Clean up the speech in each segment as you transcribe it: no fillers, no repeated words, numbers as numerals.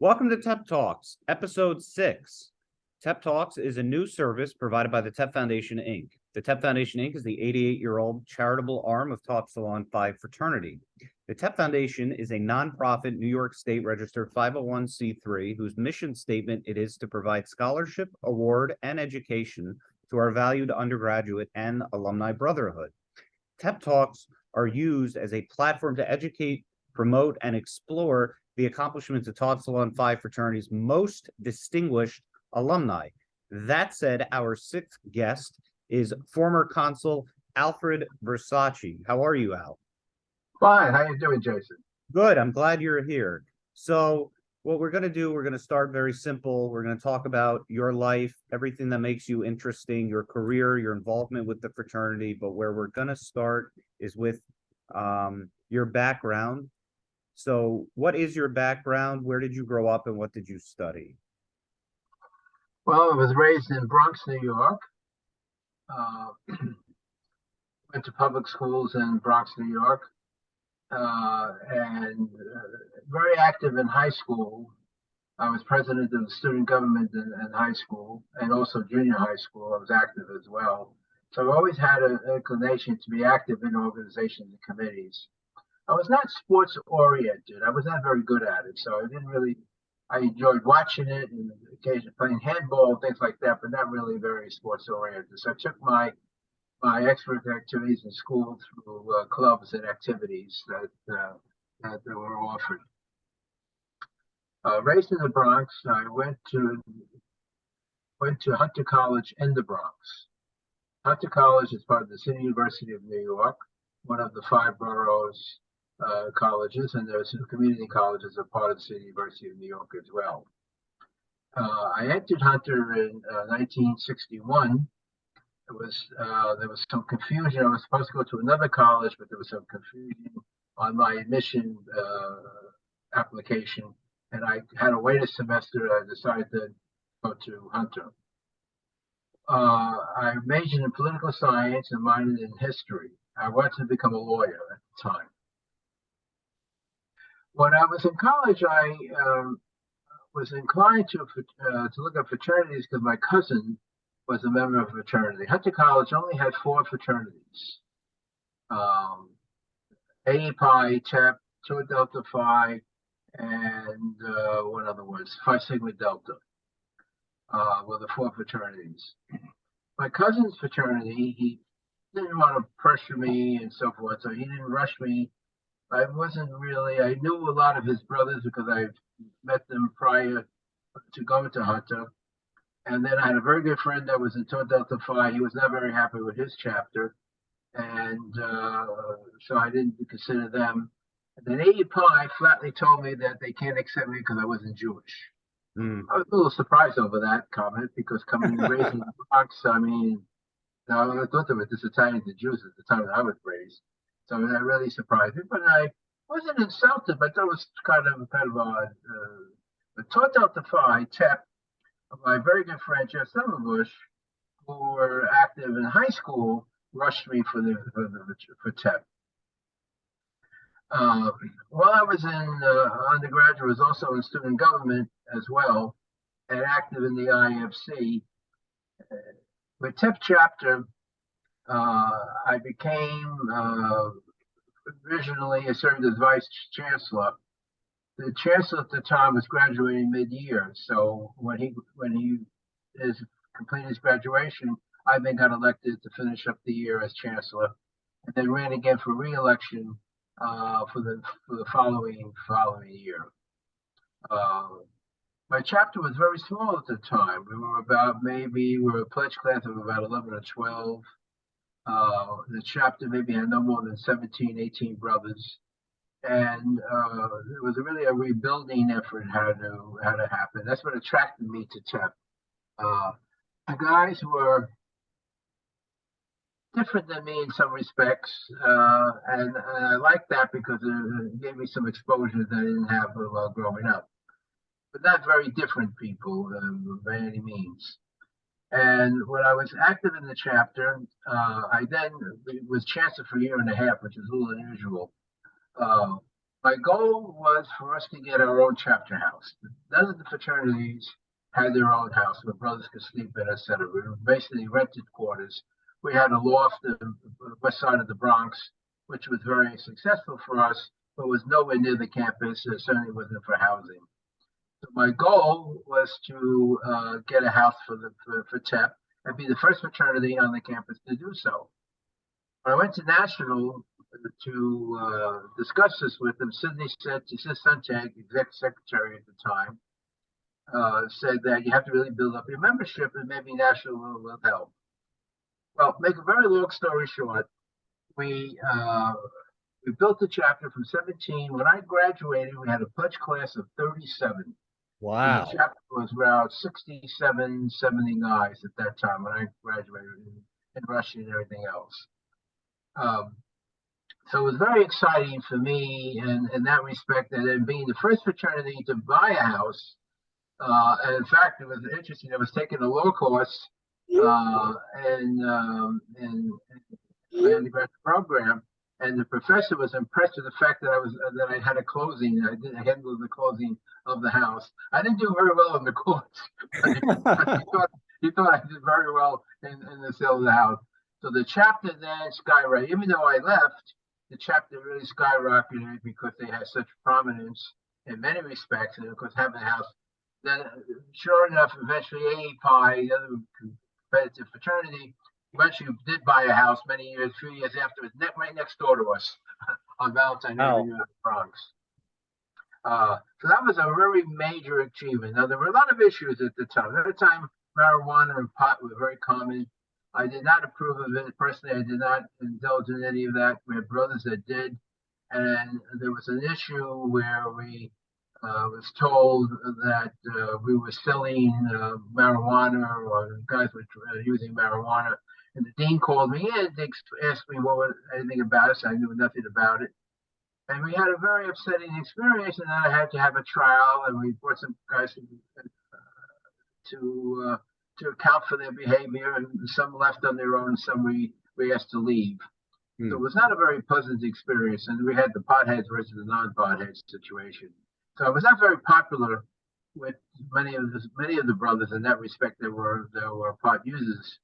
Welcome to TEP Talks, Episode 6. TEP Talks is a new service provided by the TEP Foundation, Inc. The TEP Foundation, Inc. is the 88-year-old charitable arm of Tau Epsilon Phi Fraternity. The TEP Foundation is a nonprofit New York State registered 501c3 whose mission statement it is to provide scholarship, award, and education to our valued undergraduate and alumni brotherhood. TEP Talks are used as a platform to educate, promote, and explore the accomplishments of Tau Epsilon Phi Fraternity's most distinguished alumni. That said, our sixth guest is former Consul Alfred Versacci. How are you, Al? Fine. How you doing, Jason? Good. I'm glad you're here. So what we're going to do, we're going to start very simple. We're going to talk about your life, everything that makes you interesting, your career, your involvement with the fraternity. But where we're going to start is with your background. So what is your background? Where did you grow up and what did you study? Well, I was raised in Bronx, New York. Went to public schools in Bronx, New York. And very active in high school. I was president of the student government in high school and also junior high school. I was active as well. So I've always had an inclination to be active in organizations and committees. I was not sports oriented. I was not very good at it. So I enjoyed watching it and occasionally playing handball, things like that, but not really very sports oriented. So I took my extra activities in school through clubs and activities that were offered. Raised in the Bronx, I went to Hunter College in the Bronx. Hunter College is part of the City University of New York, one of the 5 boroughs colleges, and there's some community colleges a part of the City University of New York as well. I entered Hunter in 1961. There was some confusion. I was supposed to go to another college, but there was some confusion on my admission application, and I had to wait a semester. I decided to go to Hunter. I majored in political science and minored in history. I wanted to become a lawyer at the time. When I was in college, I was inclined to look at fraternities because my cousin was a member of a fraternity. Hunter College only had 4 fraternities: A Pi, TEP, Tau Delta Phi, and one other was Phi Sigma Delta. Were the 4 fraternities. My cousin's fraternity, he didn't want to pressure me and so forth, so he didn't rush me. I knew a lot of his brothers because I met them prior to going to Hunter. And then I had a very good friend that was in Tau Delta Phi. He was not very happy with his chapter. And so I didn't consider them. And then A Pi flatly told me that they can't accept me because I wasn't Jewish. I was a little surprised over that comment because coming and raised in the Bronx, I mean, I thought there were just Italians and Jews at the time that I was raised. So that really surprised me, but I wasn't insulted, but that was kind of odd. But Tau Delta Phi, TEP, my very good friend Jeff Summerbush, who were active in high school, rushed me for TEP. While I was in undergraduate, I was also in student government as well, and active in the IFC. With TEP chapter, I became originally I served as vice chancellor. The chancellor at the time was graduating mid-year, so when he completed his graduation, I then got elected to finish up the year as chancellor, and then ran again for re-election for the following year. My chapter was very small at the time. We were a pledge class of about 11 or 12. The chapter maybe had no more than 17, 18 brothers. And it was really a rebuilding effort how to happen. That's what attracted me to TEP. The guys were different than me in some respects, and I liked that because it gave me some exposure that I didn't have while growing up. But not very different people by any means. And when I was active in the chapter, I then was chancellor for a year and a half, which is a little unusual. My goal was for us to get our own chapter house. None of the fraternities had their own house where brothers could sleep in, etc. We were basically rented quarters. We had a loft in the west side of the Bronx, which was very successful for us, but was nowhere near the campus. It certainly wasn't for housing. So my goal was to get a house for TEP and be the first fraternity on the campus to do so. When I went to National to discuss this with them, Sidney Suntag, Executive Secretary at the time, said that you have to really build up your membership and maybe National will help. Well, make a very long story short, we built the chapter from 17. When I graduated, we had a pledge class of 37. Wow. The chapter was around 67, 70 guys at that time when I graduated in Russia and everything else. So it was very exciting for me in that respect, and then being the first fraternity to buy a house. And in fact, it was interesting. I was taking a law course in my undergraduate program, and the professor was impressed with the fact that I had a closing. I handled the closing of the house. I didn't do very well in the course. he thought I did very well in the sale of the house. So the chapter then skyrocketed. Even though I left, the chapter really skyrocketed because they had such prominence in many respects, and of course having a house. Then, sure enough, eventually AEPI, the other competitive fraternity, eventually did buy a house many years, 3 years after, right next door to us on Valentine Avenue in the Bronx. So that was a very major achievement. Now, there were a lot of issues at the time. At the time, marijuana and pot were very common. I did not approve of it. Personally, I did not indulge in any of that. We had brothers that did. And there was an issue where we was told that we were selling marijuana, or guys were using marijuana. And the dean called me in to ask me what was anything about it. So I knew nothing about it. And we had a very upsetting experience, and then I had to have a trial, and we brought some guys to account for their behavior, and some left on their own, and some we asked to leave. So it was not a very pleasant experience, and we had the potheads versus the non-potheads situation. So I was not very popular with many of the brothers in that respect. There were pot users,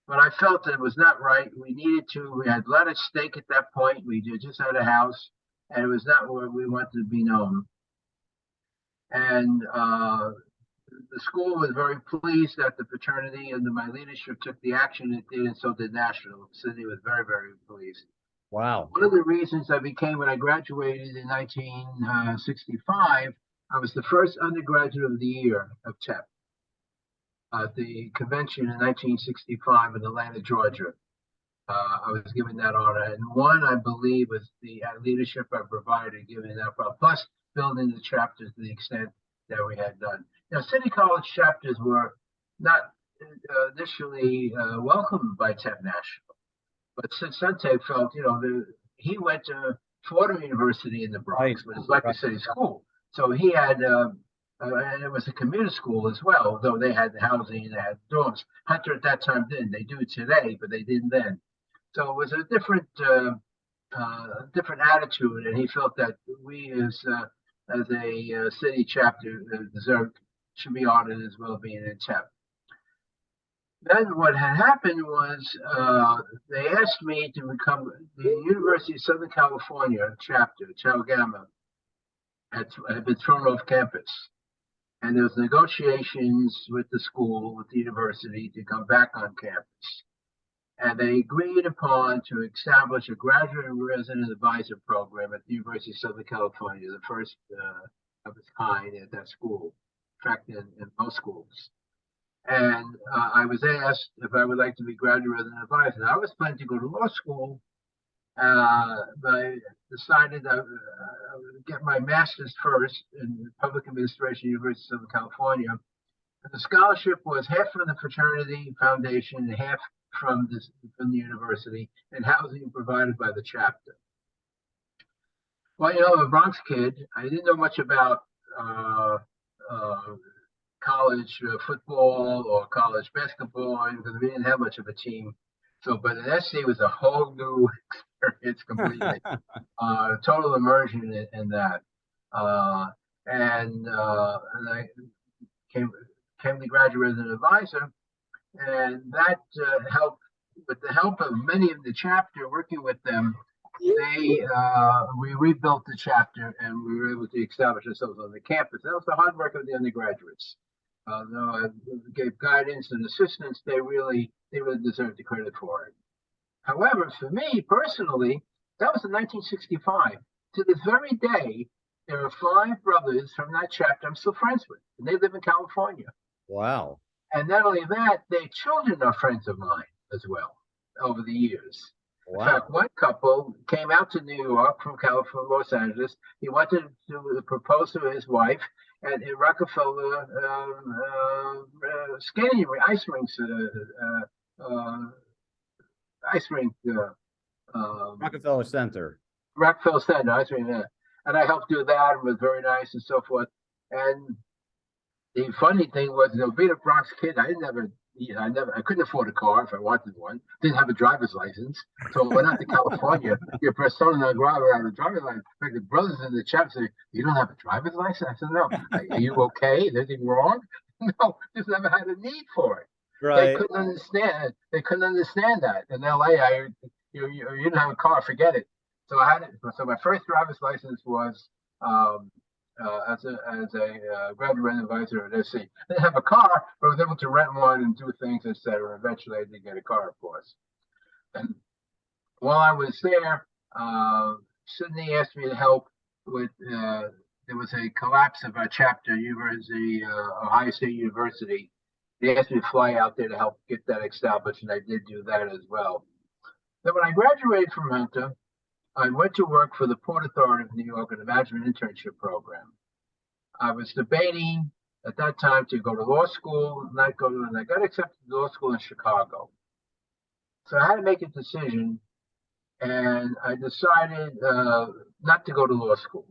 but I felt that it was not right. We had a lot at stake at that point. We just had a house, and it was not where we wanted to be known. And the school was very pleased that the fraternity under my leadership took the action it did, and so did National. Sidney was very, very pleased. Wow. One of the reasons I became, when I graduated in 1965, I was the first undergraduate of the year of TEP at the convention in 1965 in Atlanta, Georgia. I was given that honor. And one, I believe, was the leadership I provided, giving that, plus building the chapters to the extent that we had done. Now, City College chapters were not initially welcomed by TEP National, but since Suntag felt, he went to Fordham University in the Bronx, which is like a city school. So he had, and it was a commuter school as well, though they had housing, they had dorms. Hunter at that time didn't. They do today, but they didn't then. So it was a different attitude, and he felt that we as a city chapter should be honored as well, being in TEP. Then what had happened was they asked me to become the University of Southern California chapter, Tau Gamma, had been thrown off campus. And there was negotiations with the school, with the university, to come back on campus. And they agreed upon to establish a graduate resident advisor program at the University of Southern California, the first of its kind at that school, in fact, in most schools. And I was asked if I would like to be graduate resident advisor. I was planning to go to law school, but I decided I would get my master's first in public administration, University of Southern California. And the scholarship was half from the fraternity foundation and half from the university, and housing provided by the chapter. Well, I'm a Bronx kid. I didn't know much about college football or college basketball because we didn't have much of a team. So, but an SC was a whole new experience completely. Total immersion in that. And I came the graduate as an advisor, and that helped. With the help of many of the chapter, working with them, we rebuilt the chapter and we were able to establish ourselves on the campus. That was the hard work of the undergraduates. Though I gave guidance and assistance, they really deserved the credit for it. However, for me personally, that was in 1965. To this very day, there are 5 brothers from that chapter I'm still friends with, and they live in California. Wow. And not only that, their children are friends of mine as well over the years. Wow. In fact, one couple came out to New York from California, Los Angeles. He wanted to propose to his wife at a Rockefeller skating ice rinks, ice rink. Rockefeller Center. Rockefeller Center, ice rink. And I helped do that. It was very nice and so forth. And the funny thing was, being a Bronx kid, I couldn't afford a car if I wanted one. Didn't have a driver's license, so I went out to California. Your persona non grata without a driver's license. In fact, the brothers in the chat say, "You don't have a driver's license?" I said, "No." "Are you okay? Is anything wrong?" No, just never had a need for it. Right. They couldn't understand. They couldn't understand that. In LA, you didn't have a car, forget it. So I had it. So my first driver's license was as a graduate advisor at SC. I didn't have a car, but I was able to rent one and do things, etc. Eventually, I did get a car, of course. And while I was there, Sidney asked me to help with. There was a collapse of our chapter, University, Ohio State University. They asked me to fly out there to help get that established, and I did do that as well. Then when I graduated from Hunter, I went to work for the Port Authority of New York in the management internship program. I was debating at that time to go to law school, and I got accepted to law school in Chicago. So I had to make a decision, and I decided not to go to law school.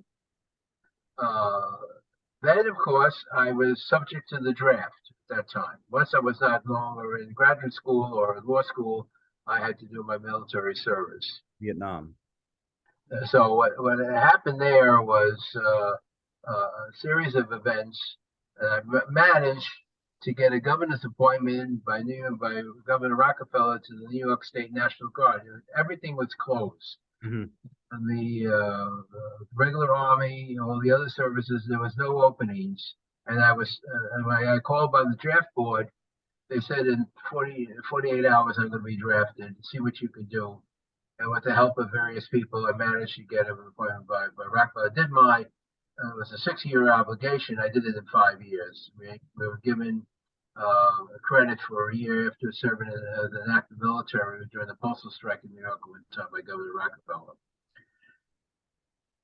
Then, of course, I was subject to the draft at that time. Once I was not longer in graduate school or law school, I had to do my military service. Vietnam. So what happened there was a series of events. I managed to get a governor's appointment by Governor Rockefeller to the New York State National Guard. Everything was closed. Mm-hmm. And the regular Army, all the other services, there was no openings. And when I called by the draft board, they said in 48 hours I'm going to be drafted. See what you can do. And with the help of various people, I managed to get an appointment by Rockefeller. I did it was a 6-year obligation. I did it in 5 years. We were given credit for a year after serving as an active military during the postal strike in New York by Governor Rockefeller.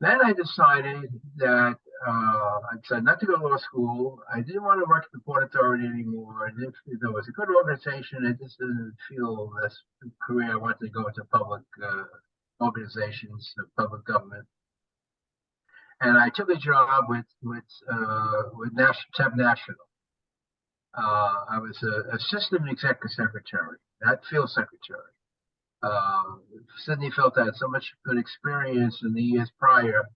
Then I decided that I decided not to go to law school. I didn't want to work at the Port Authority anymore. And if it was a good organization, I just didn't feel that's the career I wanted to go into public organizations, public government. And I took a job with TEP National. I was an assistant executive secretary, not field secretary. Sidney felt I had so much good experience in the years prior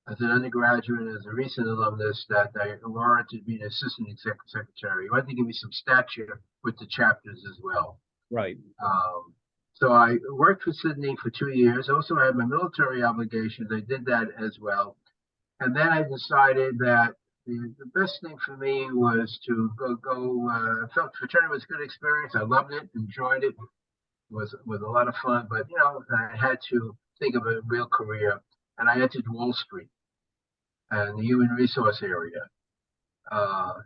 as an undergraduate and as a recent alumnus that I warranted being an assistant executive secretary. He wanted to give me some stature with the chapters as well. Right. So I worked with Sidney for 2 years. Also, I had my military obligations. I did that as well. And then I decided that the best thing for me was to go. I felt fraternity was a good experience. I loved it, enjoyed it. Was a lot of fun, but I had to think of a real career, and I entered Wall Street and the human resource area.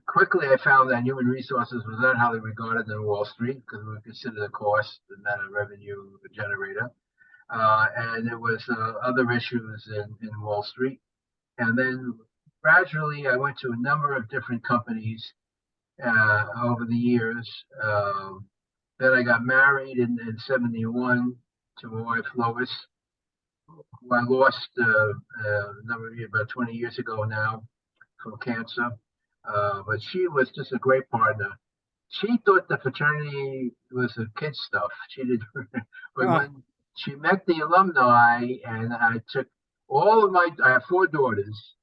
Quickly, I found that human resources was not highly regarded in Wall Street because we considered the cost and not a revenue generator, and there was other issues in Wall Street. And then gradually, I went to a number of different companies over the years. Then I got married in 71 to my wife, Lois, who I lost about 20 years ago now from cancer. But she was just a great partner. She thought the fraternity was a kid stuff. She did, but when she met the alumni, and I took all of I have 4 daughters.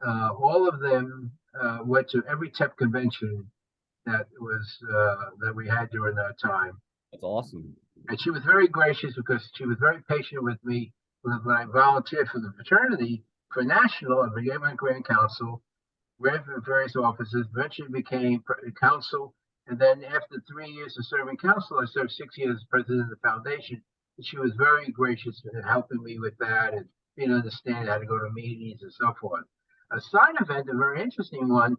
All of them went to every TEP convention that we had during that time. That's awesome. And she was very gracious because she was very patient with me when I volunteered for the fraternity for national. I became my grand counsel, ran for various offices, eventually became counsel. And then after 3 years of serving counsel, I served 6 years as president of the foundation. And she was very gracious in helping me with that and being understanding how to go to meetings and so forth. A side event, a very interesting one,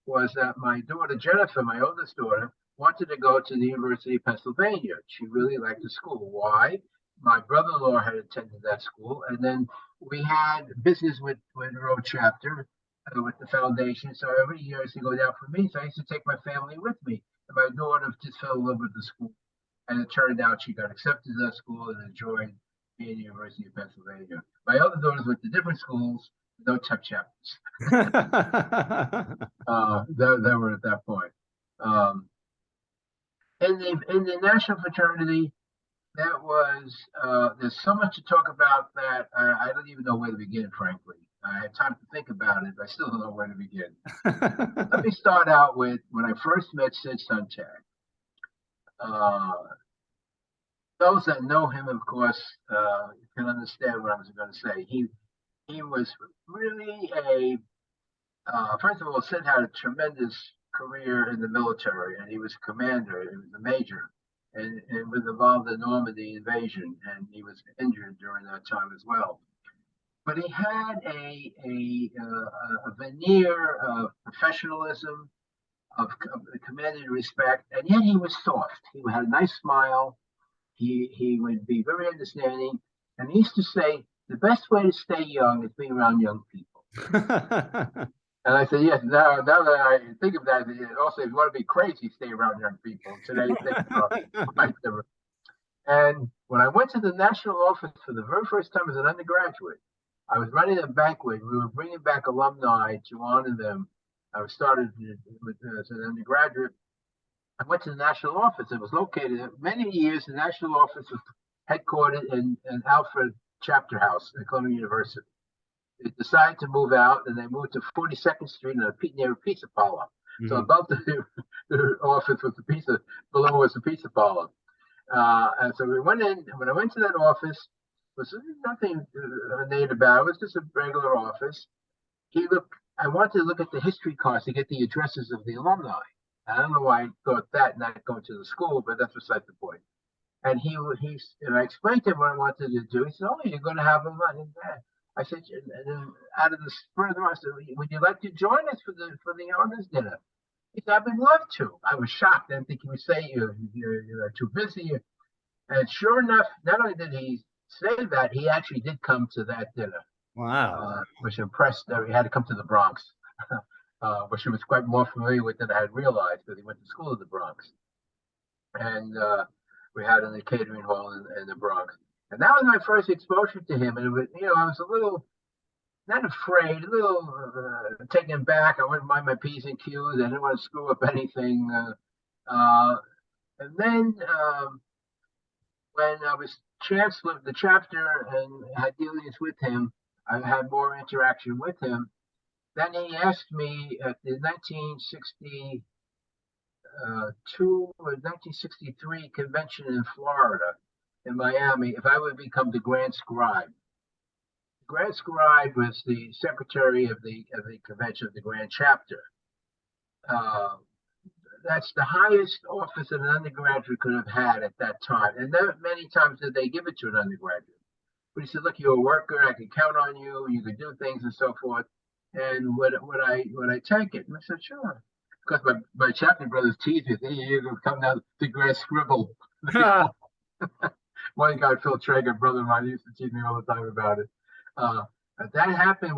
was that my daughter Jennifer, my oldest daughter, wanted to go to the University of Pennsylvania. She really liked the school. Why? My brother-in-law had attended that school, and then we had business with Road Chapter, with the foundation. So every year I used to go down for meetings. I used to take my family with me. And my daughter just fell in love with the school. And it turned out she got accepted to that school and enjoyed being at the University of Pennsylvania. My other daughters went to different schools, no TEP chapters. They were at that point. In the national fraternity, that was there's so much to talk about that I don't even know where to begin, frankly. I had time to think about it, but I still don't know where to begin. Let me start out with when I first met Sid Suntag. Those that know him, of course, can understand what I was going to say. He was really first of all, Sid had a tremendous career in the military, and he was a commander, he was a major, and was involved in the Normandy invasion, and he was injured during that time as well. But he had a veneer of professionalism, of commanding respect, and yet he was soft. He had a nice smile. He would be very understanding, and he used to say, the best way to stay young is being around young people. And I said, yes, now that I think of that, also, if you want to be crazy, stay around young people. Today, quite different. And when I went to the national office for the very first time as an undergraduate, I was running a banquet. We were bringing back alumni to honor them. I started as an undergraduate. I went to the national office. It was located many years. The national office was headquartered in Alfred Chapter House at Columbia University. They decided to move out, and they moved to 42nd Street near a pizza parlor. Mm-hmm. So above the office was the pizza, below was the pizza parlor. And so we went in. When I went to that office, there was nothing ornate about it. It was just a regular office. I wanted to look at the history cards to get the addresses of the alumni. I don't know why I thought that, not going to the school, but that's beside the point. And I explained to him what I wanted to do. He said, "Oh, you're going to have them." I said, and then out of the spur of the moment, I said, "Would you like to join us for the honors dinner?" He said, "I would love to." I was shocked. I didn't think he would say you're too busy. And sure enough, not only did he say that, he actually did come to that dinner. Wow. Which impressed. He had to come to the Bronx, which he was quite more familiar with than I had realized, because he went to school in the Bronx. And we had in the catering hall in the Bronx. And that was my first exposure to him. And it was, I was a little, not afraid, a little taken back. I wouldn't mind my P's and Q's. I didn't want to screw up anything. And then when I was chancellor of the chapter and had dealings with him, I had more interaction with him. Then he asked me at the 1962 or 1963 convention in Florida, in Miami, if I would become the Grand Scribe. The Grand Scribe was the secretary of the convention of the Grand Chapter. That's the highest office that an undergraduate could have had at that time. And not many times did they give it to an undergraduate. But he said, "Look, you're a worker. I can count on you. You can do things and so forth. And would I take it?" And I said, "Sure." Because my chapter brothers teased me. You're going to come down to Grand Scribble. One guy, Phil Traeger, brother of mine, used to tease me all the time about it. That happened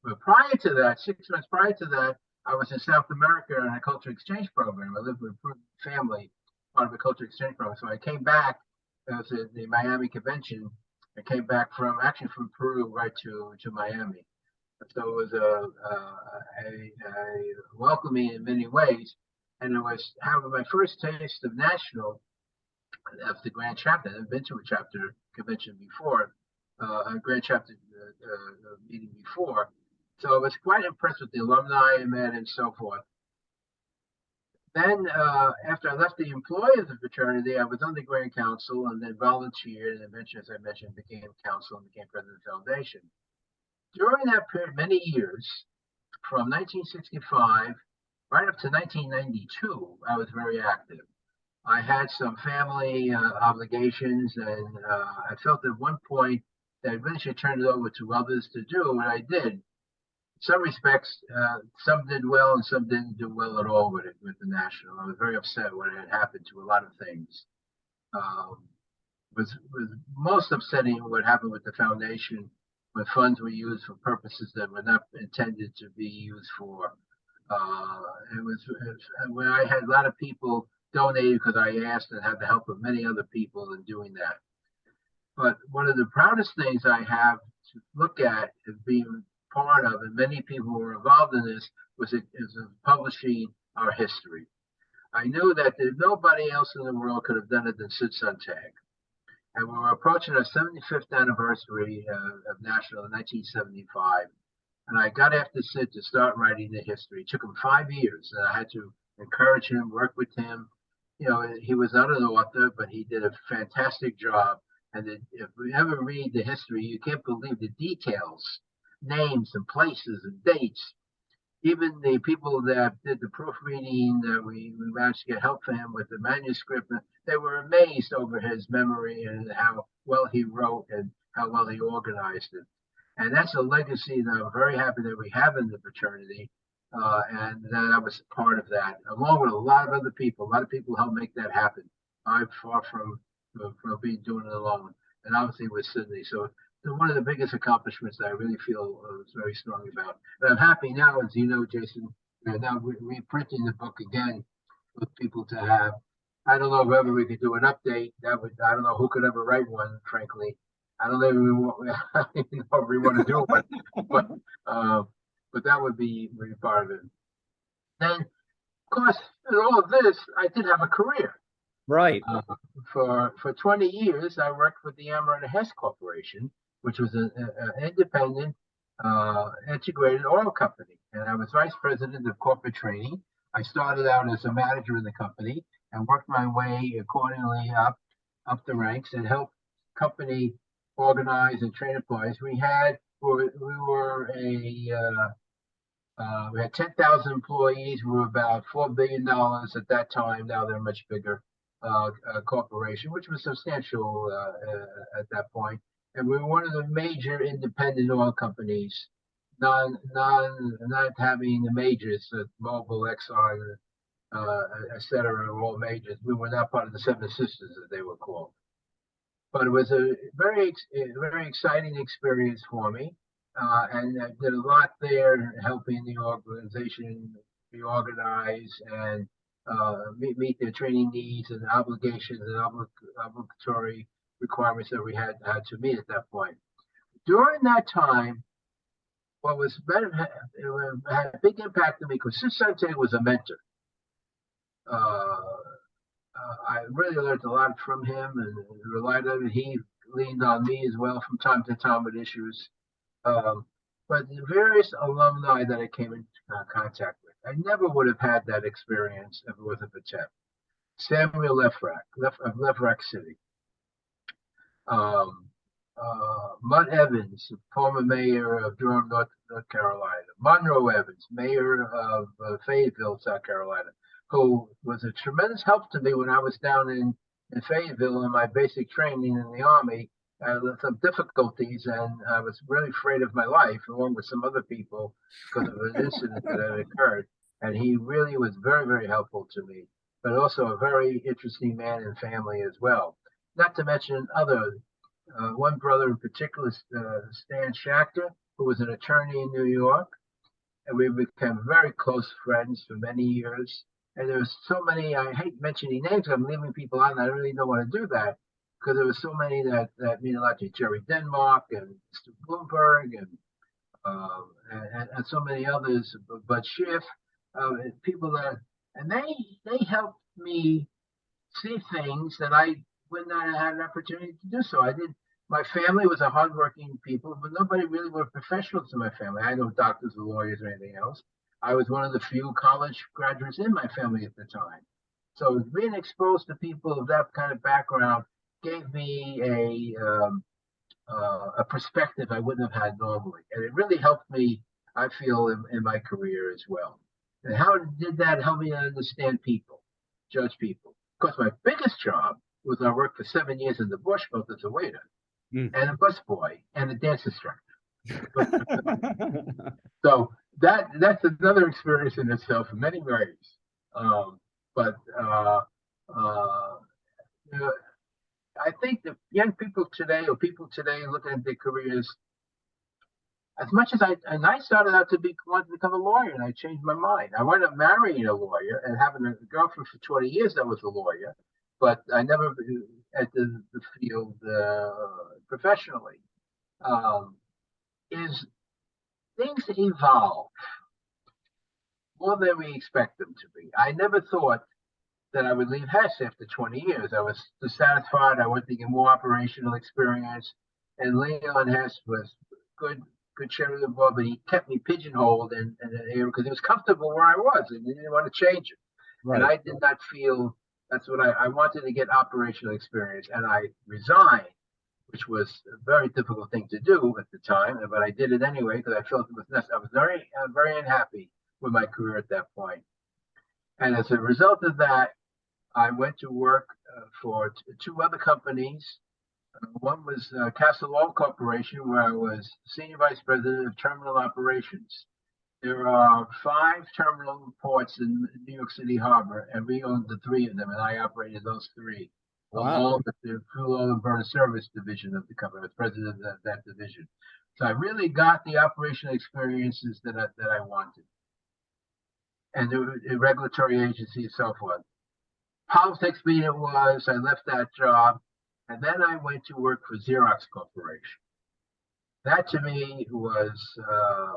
but prior to that, 6 months prior to that, I was in South America on a cultural exchange program. I lived with a family, part of a cultural exchange program. So I came back. It was at the Miami convention. I came back from Peru right to Miami. So it was a welcoming in many ways. And it was having my first taste of national. of the Grand Chapter. I've been to a chapter convention before, a Grand Chapter meeting before. So I was quite impressed with the alumni I met and so forth. Then, after I left the employ of the fraternity, I was on the Grand Council and then volunteered, and eventually, as I mentioned, became council and became president of the foundation. During that period, many years, from 1965 right up to 1992, I was very active. I had some family obligations, and I felt at one point that I really should turn it over to others to do, and I did. In some respects, some did well and some didn't do well at all with the National. I was very upset when it had happened to a lot of things. Was most upsetting what happened with the foundation when funds were used for purposes that were not intended to be used for. It was when I had a lot of people donated because I asked and had the help of many other people in doing that. But one of the proudest things I have to look at as being part of, and many people who were involved in this, was publishing our history. I knew that nobody else in the world could have done it than Sid Suntag. And we were approaching our 75th anniversary of National in 1975. And I got after Sid to start writing the history. It took him 5 years. And I had to encourage him, work with him. You know, he was not an author, but he did a fantastic job. And if we ever read the history, you can't believe the details, names and places and dates. Even the people that did the proofreading, that we managed to get help for him with the manuscript, they were amazed over his memory and how well he wrote and how well he organized it. And that's a legacy that I'm very happy that we have in the fraternity, and that I was part of that, along with a lot of other people. A lot of people helped make that happen. I'm far from being doing it alone, and obviously with Sidney. So one of the biggest accomplishments that I really feel very strongly about. And I'm happy now, as you know, Jason, now we're reprinting the book again for people to have. I don't know whether we could do an update. I don't know who could ever write one, frankly. I don't know if we want to do it, but that would be really part of it. Then, of course, in all of this, I did have a career. Right. For 20 years, I worked with the Amerada Hess Corporation, which was an independent, integrated oil company. And I was vice president of corporate training. I started out as a manager in the company and worked my way accordingly up the ranks and helped company organize and train employees. We had 10,000 employees. We were about $4 billion at that time. Now they're much bigger corporation, which was substantial at that point. And we were one of the major independent oil companies, not having the majors, Mobil, Exxon, et cetera, all majors. We were not part of the Seven Sisters, as they were called. But it was a very exciting experience for me, and I did a lot there, helping the organization reorganize and meet their training needs and obligations and obligatory requirements that we had to meet at that point. During that time, what was better, it had a big impact on me because Sid Suntag was a mentor. I really learned a lot from him and relied on him. He leaned on me as well from time to time with issues. But the various alumni that I came in contact with, I never would have had that experience if it wasn't for TEP. Samuel Lefrak of Lefrak City. Mutt Evans, former mayor of Durham, North Carolina. Monroe Evans, mayor of Fayetteville, South Carolina, who was a tremendous help to me when I was down in Fayetteville in my basic training in the Army. I had some difficulties, and I was really afraid of my life, along with some other people, because of an incident that had occurred. And he really was very, very helpful to me, but also a very interesting man and family as well. Not to mention other, one brother in particular, Stan Schachter, who was an attorney in New York, and we became very close friends for many years. And there was so many, I hate mentioning names, I'm leaving people out, and I really don't want to do that, because there were so many that mean a lot to Jerry Denmark and Mr. Bloomberg and so many others, Bud Schiff, people that, and they helped me see things that I when I had an opportunity to do so. I did. My family was a hardworking people, but nobody really were professionals in my family. I had no doctors or lawyers or anything else. I was one of the few college graduates in my family at the time. So being exposed to people of that kind of background gave me a perspective I wouldn't have had normally, and it really helped me. I feel in my career as well. And how did that help me understand people, judge people? Because my biggest job was I worked for 7 years in the Bush both as a waiter Mm. and a busboy and a dance instructor. So that's another experience in itself in many ways. But I think the young people today or people today looking at their careers, as much as I started out to want to become a lawyer, and I changed my mind. I wound up marrying a lawyer and having a girlfriend for 20 years that was a lawyer, but I never entered the field professionally. Is things evolve more than we expect them to be. I never thought that I would leave Hess after 20 years. I was dissatisfied. I wanted to get more operational experience. And Leon Hess was good charitable, but he kept me pigeonholed in an area because he was comfortable where I was and he didn't want to change it. Right. And I did not feel that's what I wanted to get operational experience. And I resigned, which was a very difficult thing to do at the time, but I did it anyway because I felt it was necessary. I was very unhappy with my career at that point. And as a result of that, I went to work for two other companies. One was Consul Corporation, where I was Senior Vice President of Terminal Operations. There are 5 terminal ports in New York City Harbor, and we owned the 3 of them, and I operated those 3. Wow. Along with the fuel oil and burner service division of the company. I was president of that division. So I really got the operational experiences that I wanted. And the regulatory agency and so forth. Politics being it was, I left that job, and then I went to work for Xerox Corporation. That to me was a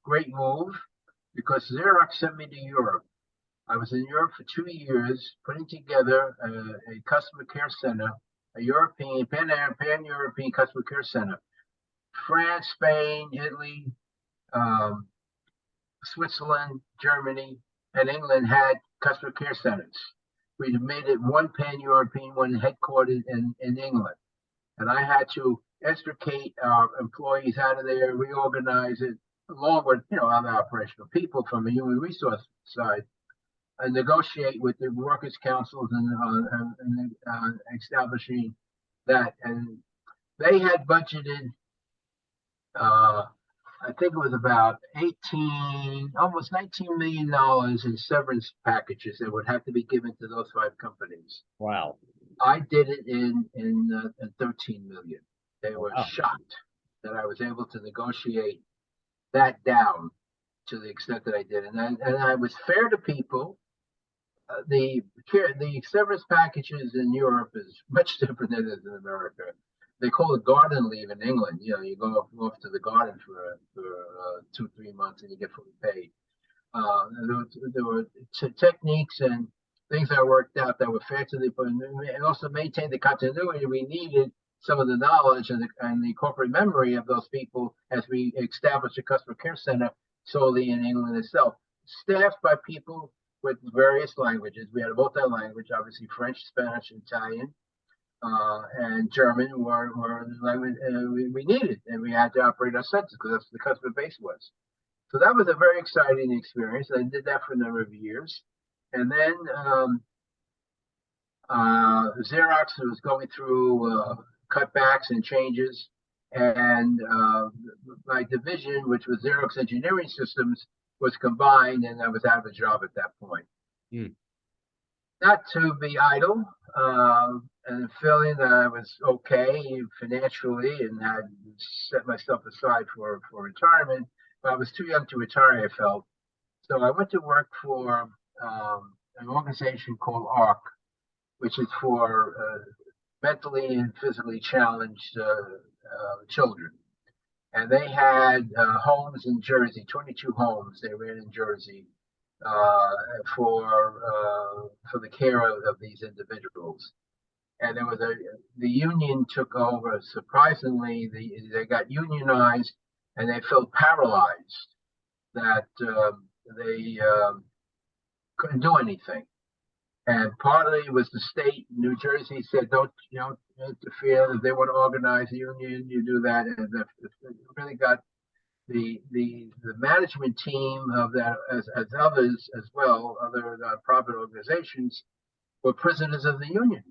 great move because Xerox sent me to Europe. I was in Europe for 2 years, putting together a customer care center, a European, pan-European customer care center. France, Spain, Italy, Switzerland, Germany, and England had customer care centers. We made it one pan-European, one headquartered in England. And I had to extricate our employees out of there, reorganize it, along with, other operational people from a human resource side, and negotiate with the workers' councils and establishing that. And they had budgeted, I think it was about almost $19 million in severance packages that would have to be given to those 5 companies. Wow. I did it in 13 million. They were shocked that I was able to negotiate that down to the extent that I did. And I was fair to people. The severance packages in Europe is much different than it is in America. They call it garden leave in England. You go off to the garden for 2-3 months and you get fully paid. There were techniques and things that worked out that were fair to the and also maintained the continuity we needed, some of the knowledge and the corporate memory of those people as we established a customer care center solely in England itself, staffed by people with various languages. We had a multi-language, obviously French, Spanish, Italian, and German were the language we needed, and we had to operate our centers because that's what the customer base was. So that was a very exciting experience. I did that for a number of years. And then Xerox was going through cutbacks and changes, and my division, which was Xerox Engineering Systems, was combined, and I was out of a job at that point. Mm. Not to be idle, and feeling that I was okay financially and had set myself aside for retirement, but I was too young to retire, I felt. So I went to work for an organization called ARC, which is for mentally and physically challenged children. And they had homes in Jersey, 22 homes they ran in Jersey for the care of these individuals. and the union took over. Surprisingly, they got unionized, and they felt paralyzed that they couldn't do anything. And partly was the state, New Jersey said, don't interfere. If they want to organize a union, you do that. And it really got the management team of that, as others as well, other private organizations, were prisoners of the union.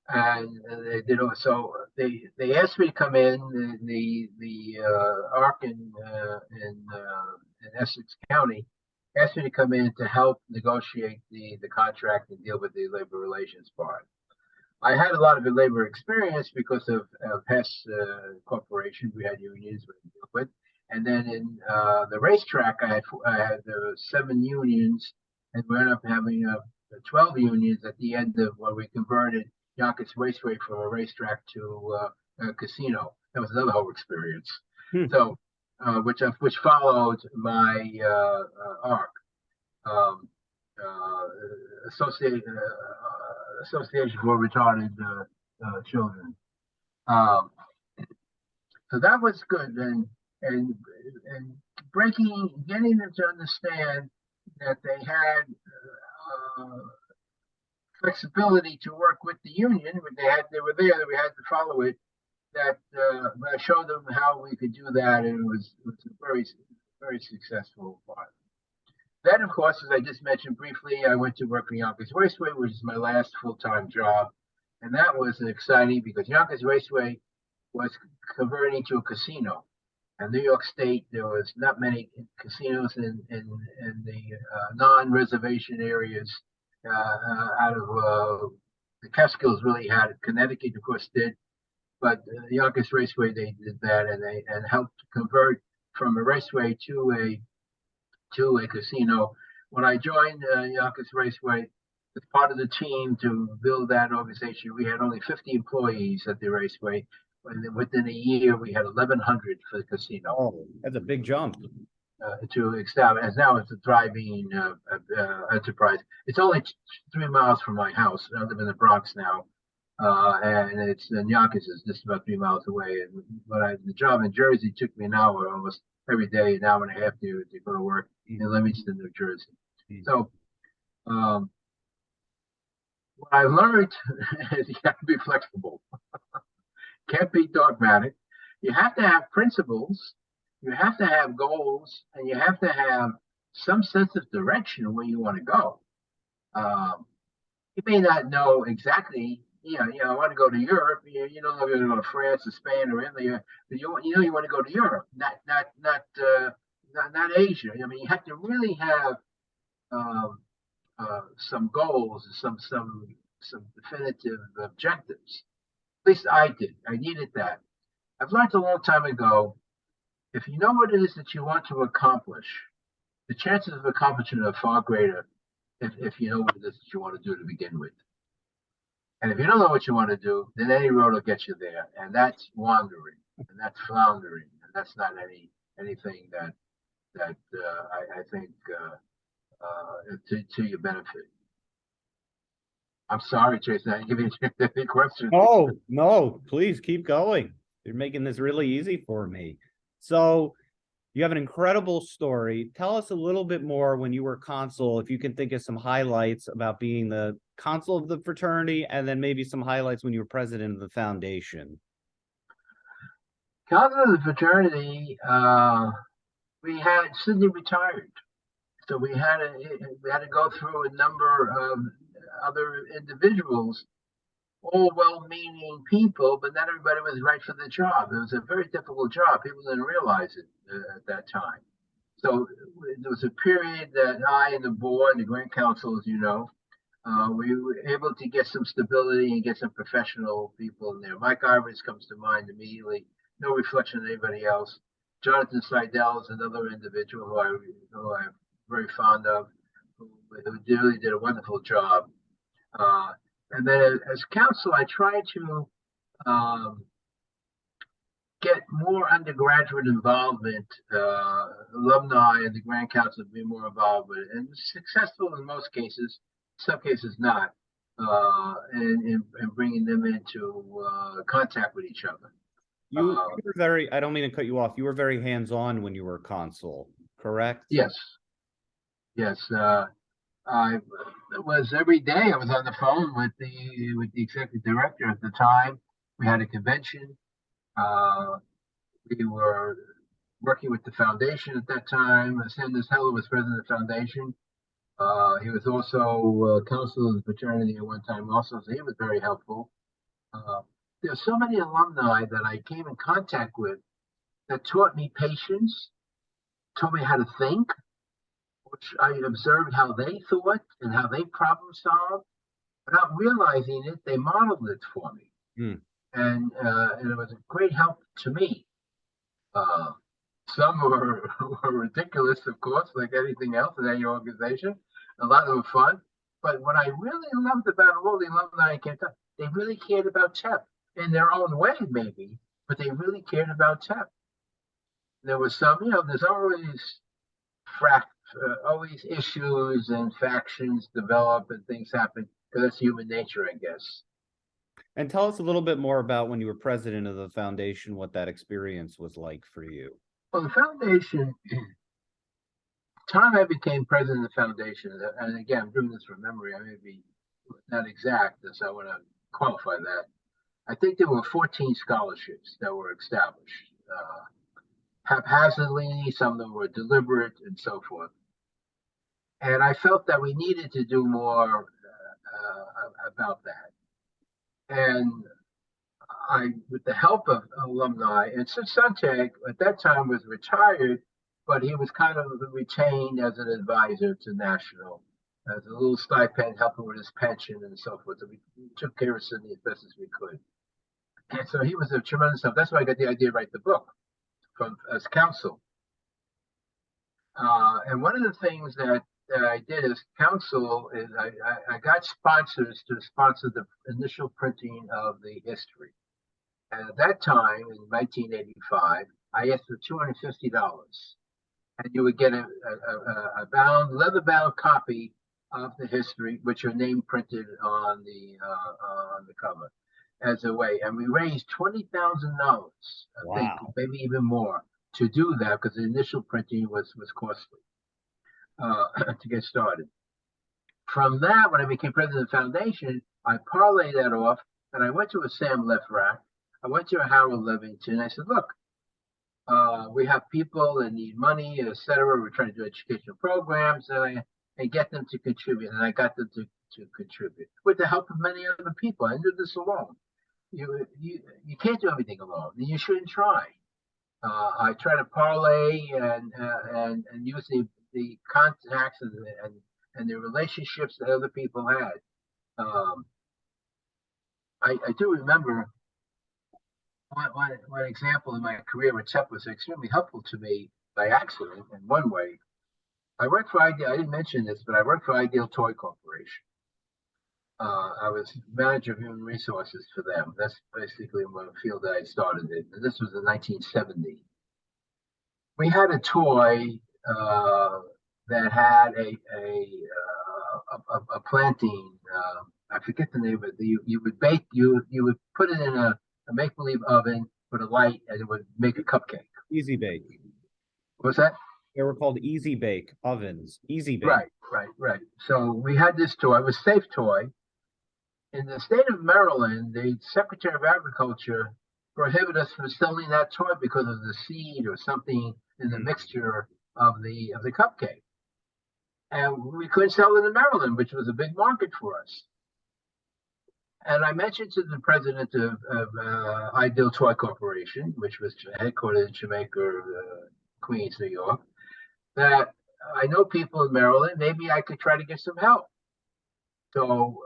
And they did so. They asked me to come in. The ARC in Essex County asked me to come in to help negotiate the contract and deal with the labor relations part. I had a lot of labor experience because of Hess Corporation. We had unions with, and then in the racetrack, I had 7 unions, and we ended up having 12 unions at the end of when we converted Yonkers Raceway from a racetrack to a casino. That was another whole experience. So, which followed my ARC, Association for Retarded Children. So that was good, and getting them to understand that they had flexibility to work with the union. They were there. We had to follow it. That I showed them how we could do that, and it was a very, very successful part. Then, of course, as I just mentioned briefly, I went to work for Yonkers Raceway, which is my last full-time job, and that was exciting because Yonkers Raceway was converting to a casino. In New York State, there was not many casinos in the non-reservation areas. Out of the Catskills really had it. Connecticut, of course, did, but the Yonkers Raceway, they did that, and helped convert from a raceway to a casino. When I joined Yonkers Raceway, as part of the team to build that organization, we had only 50 employees at the raceway. And within a year, we had 1,100 for the casino. Oh, that's a big jump. To establish, as now it's a thriving enterprise. It's only 3 miles from my house. I live in the Bronx now, and it's Yonkers is just about 3 miles away. But the job in Jersey took me an hour almost every day, an hour and a half to go to work in Livingston, New Jersey. So what I learned is you have to be flexible. Can't be dogmatic. You have to have principles. You have to have goals, and you have to have some sense of direction where you want to go. You may not know exactly, I want to go to Europe. You don't know if you're going to go to France or Spain or Italy, but you want to go to Europe, not Asia. I mean, you have to really have some goals, some definitive objectives. At least I did. I needed that. I've learned a long time ago, if you know what it is that you want to accomplish, the chances of accomplishing it are far greater if you know what it is that you want to do to begin with. And if you don't know what you want to do, then any road will get you there. And that's wandering, and that's floundering, and that's not anything that I think to your benefit. I'm sorry, Jason, I didn't give you any questions. Oh, no, please keep going. You're making this really easy for me. So you have an incredible story. Tell us a little bit more when you were consul, if you can think of some highlights about being the consul of the fraternity, and then maybe some highlights when you were president of the foundation. Consul of the fraternity, we had Sidney retired. So we had to go through a number of other individuals, all well-meaning people, but not everybody was right for the job. It was a very difficult job. People didn't realize it at that time. So there was a period that I and the board, the Grand Council, as you know, we were able to get some stability and get some professional people in there. Mike Ivers comes to mind immediately. No reflection on anybody else. Jonathan Seidel is another individual who I'm very fond of, who really did a wonderful job. And then as counsel, I tried to get more undergraduate involvement, alumni and the Grand Council to be more involved with it. And successful in most cases, some cases not. and bringing them into contact with each other. You were very, I don't mean to cut you off. You were very hands-on when you were consul, correct? Yes, yes. I was every day. I was on the phone with the executive director at the time. We had a convention. We were working with the foundation at that time. Sanders Heller was president of the foundation. He was also consul of the fraternity at one time also, so he was very helpful. There's so many alumni that I came in contact with that taught me patience, taught me how to think, which I observed how they thought and how they problem solved. Without realizing it, they modeled it for me. And it was a great help to me. Some were ridiculous, of course, like anything else in any organization. A lot of them were fun. But what I really loved about all the alumni I came to, they really cared about TEP in their own way, maybe, but they really cared about TEP. There was some, there's always issues and factions develop and things happen, because that's human nature, I guess. And tell us a little bit more about when you were president of the foundation, what that experience was like for you. Well, the foundation, time I became president of the foundation, and again, I'm doing this from memory, I may be not exact, so I want to qualify that. I think there were 14 scholarships that were established haphazardly, some of them were deliberate, and so forth. And I felt that we needed to do more about that. And with the help of alumni, and since Suntag at that time was retired, but he was kind of retained as an advisor to National, as a little stipend, helping with his pension and so forth. So we took care of Sidney as best as we could. And so he was a tremendous help. That's why I got the idea to write the book as counsel. And one of the things that I did as counsel is I got sponsors to sponsor the initial printing of the history. And at that time, in 1985, I asked for $250. And you would get a leather-bound copy of the history with your name printed on the cover as a way. And we raised $20,000, I think, maybe even more, to do that, because the initial printing was costly to get started. From that, when I became president of the foundation, I parlayed that off, and I went to a Sam Lefrak. I went to a Harold Levington. I said, look, we have people that need money, et cetera. We're trying to do educational programs and get them to contribute. And I got them to contribute with the help of many other people. I didn't do this alone. You can't do everything alone. You shouldn't try. I try to parlay and use the contacts and the relationships that other people had. I do remember one example in my career where TEP was extremely helpful to me by accident in one way. I worked for Ideal, I didn't mention this, but I worked for Ideal Toy Corporation. I was manager of human resources for them. That's basically one field that I started in. And this was in 1970. We had a toy that had a planting. I forget the name of it. You would bake. You would put it in a make-believe oven with a light, and it would make a cupcake. Easy Bake. What's that? They were called Easy Bake ovens. Easy Bake. Right. So we had this toy. It was a safe toy. In the state of Maryland, the Secretary of Agriculture prohibited us from selling that toy because of the seed or something in the mixture of the cupcake. And we couldn't sell it in Maryland, which was a big market for us. And I mentioned to the president of Ideal Toy Corporation, which was headquartered in Jamaica, Queens, New York, that I know people in Maryland, maybe I could try to get some help. So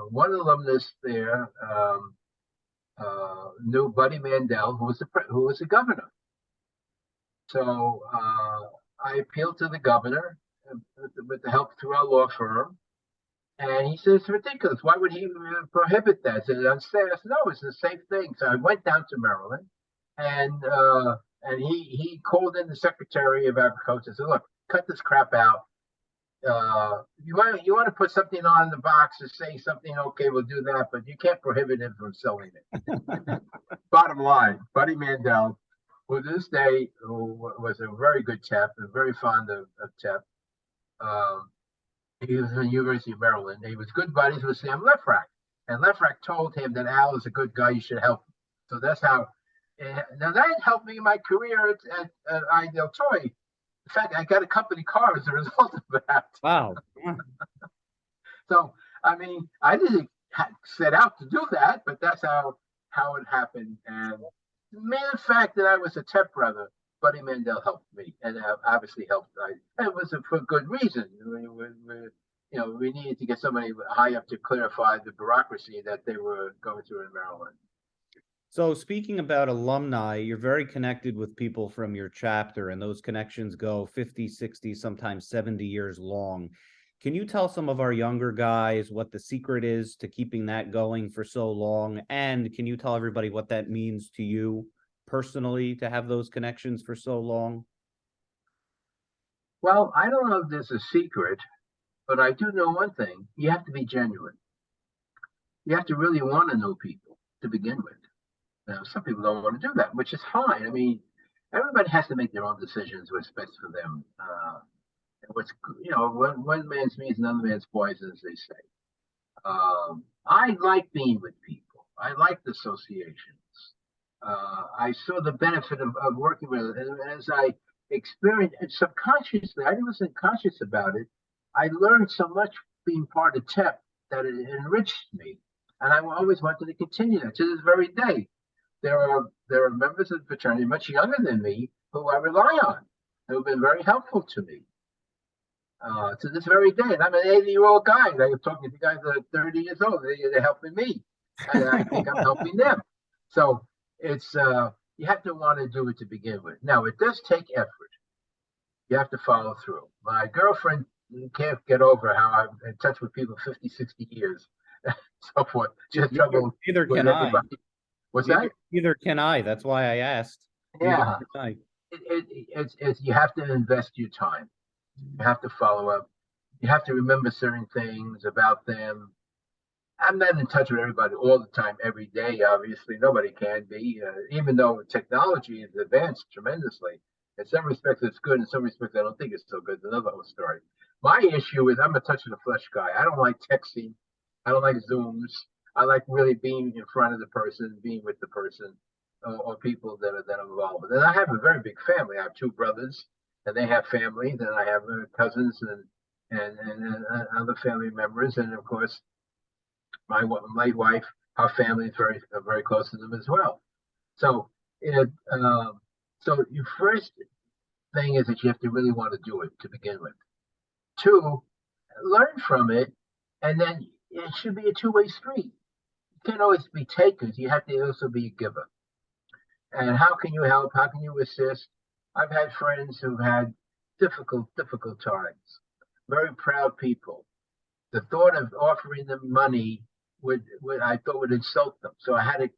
one alumnus there knew Buddy Mandel, who was the governor. So I appealed to the governor with the help through our law firm. And he says, it's ridiculous. Why would he prohibit that? I said, unsafe. I said, no, it's a safe thing. So I went down to Maryland, and he called in the Secretary of Agriculture and said, look, cut this crap out. you want to put something on the box or say something, okay, we'll do that, but you can't prohibit him from selling it. Bottom line, Buddy Mandel, who to this day was a very good TEP and very fond of TEP. He was in the University of Maryland. He was good buddies with Sam Lefrak. And Lefrak told him that Al is a good guy, you should help him. So that's how, now that helped me in my career at Ideal Toy. In fact, I got a company car as a result of that. Wow. So, I mean, I didn't set out to do that, but that's how it happened. And the mere fact that I was a TEP brother, Buddy Mandel helped me, and obviously helped. It was for good reason. We needed to get somebody high up to clarify the bureaucracy that they were going through in Maryland. So speaking about alumni, you're very connected with people from your chapter, and those connections go 50, 60, sometimes 70 years long. Can you tell some of our younger guys what the secret is to keeping that going for so long? And can you tell everybody what that means to you personally to have those connections for so long? Well, I don't know if there's a secret, but I do know one thing. You have to be genuine. You have to really want to know people to begin with. Now, some people don't want to do that, which is fine. I mean, everybody has to make their own decisions what's best for them. One man's meat is another man's poison, as they say. I like being with people. I like the associations. I saw the benefit of working with it. And as I experienced it subconsciously, I wasn't conscious about it. I learned so much being part of TEP that it enriched me. And I always wanted to continue that to this very day. There are members of the fraternity much younger than me who I rely on, who have been very helpful to me. To this very day, and I'm an 80-year-old guy. I'm talking to guys that are 30 years old. They're helping me, and I think I'm helping them. So it's you have to want to do it to begin with. Now it does take effort. You have to follow through. My girlfriend can't get over how I'm in touch with people 50, 60 years, so forth. Just trouble. Neither can I. What's that? Neither can I. That's why I asked. Yeah. It's you have to invest your time. You have to follow up. You have to remember certain things about them. I'm not in touch with everybody all the time, every day. Obviously, nobody can be, even though technology has advanced tremendously. In some respects, it's good. In some respects, I don't think it's so good. It's another whole story. My issue is I'm a touch of the flesh guy. I don't like texting. I don't like Zooms. I like really being in front of the person, being with the person, or people that are involved. And I have a very big family. I have two brothers, and they have families, and I have cousins and other family members, and of course, my late wife, her family is very close to them as well. So so your first thing is that you have to really want to do it to begin with. Two, learn from it, and then it should be a two-way street. You can't always be takers. You have to also be a giver. And how can you help? How can you assist? I've had friends who've had difficult times, very proud people. The thought of offering them money I thought would insult them. So I had to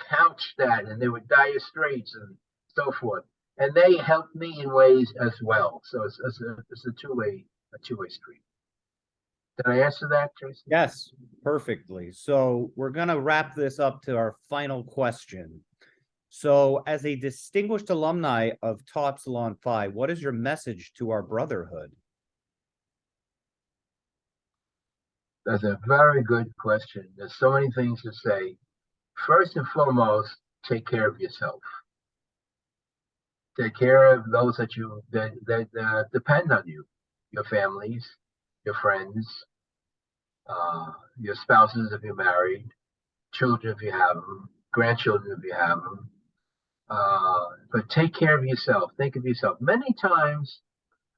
couch that, and they were dire straits and so forth. And they helped me in ways as well. So it's a two-way street. Did I answer that, Jason? Yes, perfectly. So we're going to wrap this up to our final question. So as a distinguished alumni of Tau Epsilon Phi, what is your message to our brotherhood? That's a very good question. There's so many things to say. First and foremost, take care of yourself. Take care of those that depend on you, your families, your friends, your spouses if you're married, children if you have them, grandchildren if you have them. But take care of yourself. Think of yourself. Many times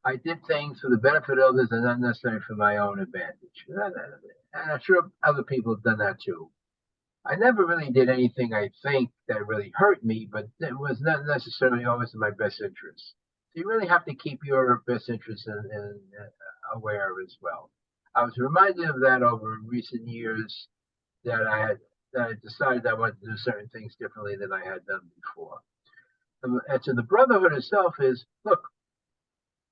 I did things for the benefit of others and not necessarily for my own advantage. And I'm sure other people have done that too. I never really did anything I think that really hurt me, but it was not necessarily always in my best interest. So you really have to keep your best interest in aware as well. I was reminded of that over recent years that I decided I wanted to do certain things differently than I had done before. And to the brotherhood itself is, look,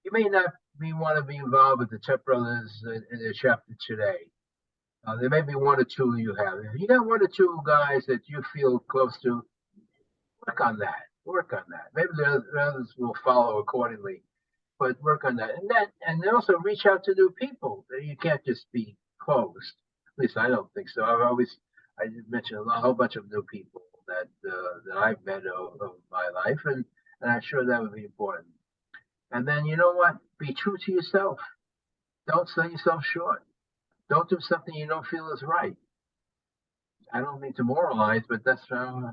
You may not want to be involved with the TEP brothers in their chapter today. There may be one or two you have. If you got one or two guys that you feel close to, work on that. Work on that. Maybe the others will follow accordingly, but work on that. And also reach out to new people. You can't just be closed. At least I don't think so. I did mention a whole bunch of new people that I've met over my life, and I'm sure that would be important. And then you know what? Be true to yourself. Don't sell yourself short. Don't do something you don't feel is right. I don't mean to moralize, but that's how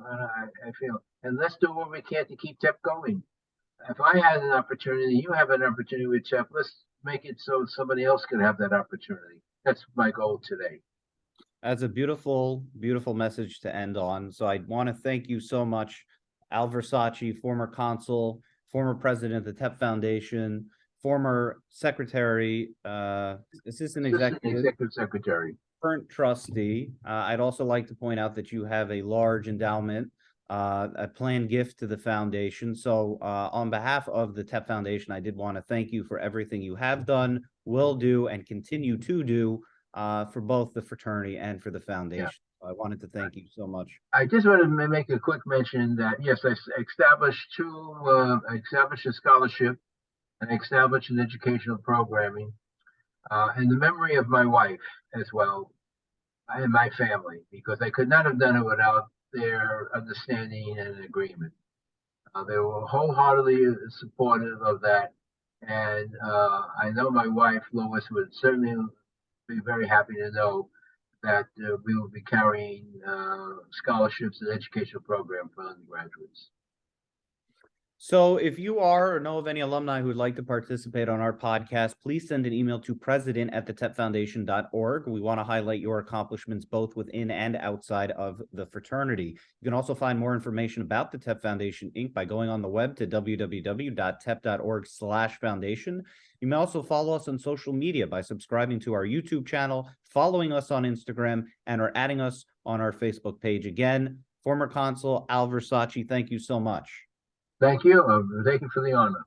I feel. And let's do what we can to keep TEP going. If I had an opportunity, you have an opportunity with TEP, let's make it so somebody else can have that opportunity. That's my goal today. That's a beautiful, beautiful message to end on. So I want to thank you so much, Al Versacci, former consul, former president of the TEP Foundation, former secretary, assistant executive secretary, current trustee. I'd also like to point out that you have a large endowment, a planned gift to the foundation. So on behalf of the TEP Foundation, I did want to thank you for everything you have done, will do, and continue to do for both the fraternity and for the foundation. Yeah. I wanted to thank you so much. I just want to make a quick mention that, yes, I established a scholarship and established an educational programming in the memory of my wife as well and my family, because I could not have done it without their understanding and agreement. They were wholeheartedly supportive of that. And I know my wife, Lois, would certainly be very happy to know that we will be carrying scholarships and educational program for undergraduates. So if you are or know of any alumni who would like to participate on our podcast, please send an email to president@thetepfoundation.org. We want to highlight your accomplishments both within and outside of the fraternity. You can also find more information about the TEP Foundation, Inc. by going on the web to www.tep.org/foundation. You may also follow us on social media by subscribing to our YouTube channel, following us on Instagram, and or adding us on our Facebook page. Again, former consul Al Versacci, thank you so much. Thank you. Thank you for the honor.